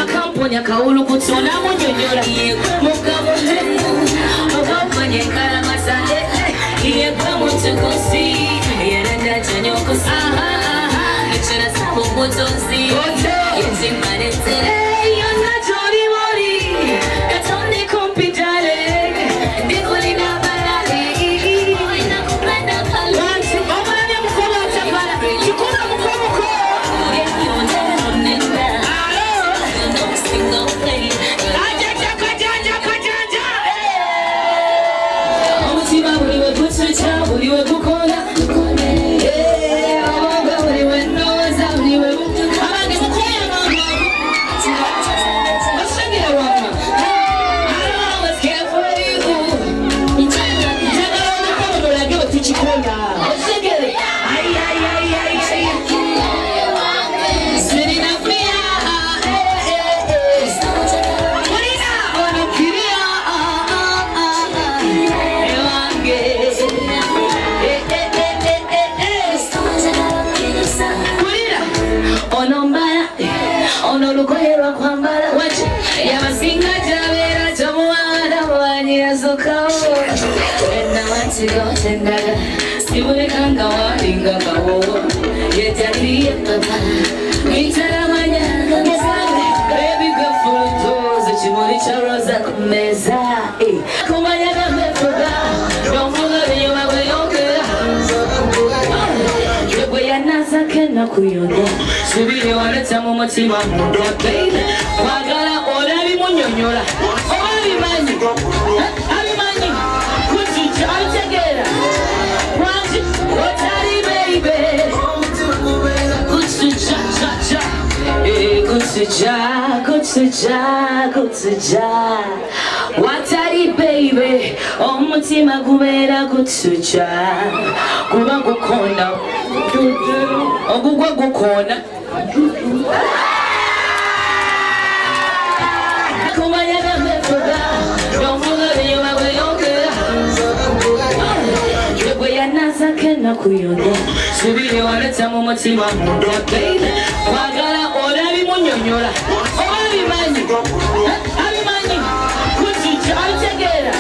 Akamponya kaulu kutona munyonyola mukamuhemu okamponya kalamasa iye kwa mutukusi yerenda chanyokusi echera sabo mutosi yezimanete yonna jori mori katone kompitale ndikuli na balali ina kupenda pale omanya mukoma chapala chukuna mukomuko Subiri waleta mu mutima munda baby wagala olabi munyonyola obimanyi abimanyi kuchicha altegera wanji otari baby kuchicha cha cha kuchicha watari baby omutima gubera kuchicha kuba gukonda ogugwa gukona kumanya namefuga nomuga binyuma bweyongera yegwe yanazake nakuyonda subiri waleta mu mutima munda baby wagala olabi munyonyola obimanyi abimanyi kuchicha altegera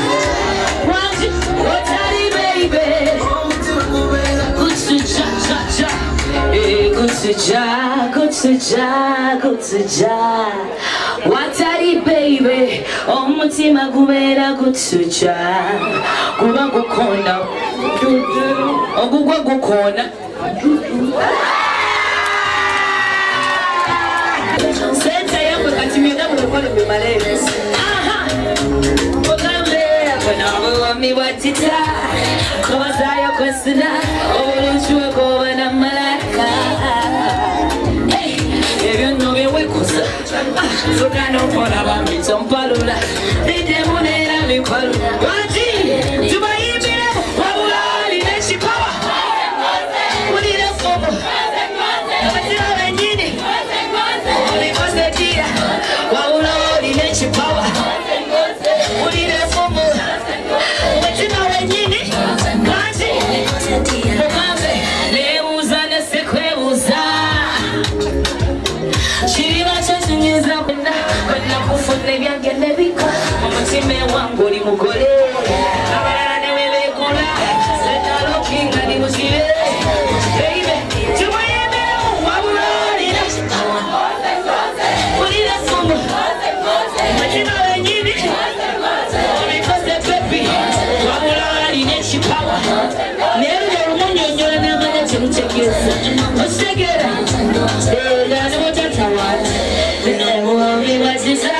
wanji otari baby kuchicha cha cha kutsija watari baby omutima gubera kutsija kuba gukonda ogugwa gukona senta yako katimenda mukolo bimalele okamle akona wami watita kozayo kwesina obulunchwe ko bana malaka Sukano pona bami tompalula Idemunera mikwalula Waji, tubayibire Wabula lineshi power Ulile fomo Watila wenyini Ulikose dia Wabula lineshi power Ulile fomo Watila wenyini Waji, mukambe Leuza nesekwe uza Shiriba chachungiza Kwenda kufune vyangene biko Mutime wangu ni mugole Abarana newe kula Seta lokinga ni musile Baby, tumayeme Wabula lina Ulile sumu Matina wenyini Ulikose pepi Wabula lina shipawa Nero rumunyo nyole na manya chimuchekeza Oshegera Dana mutatawa Nemo wami wazisa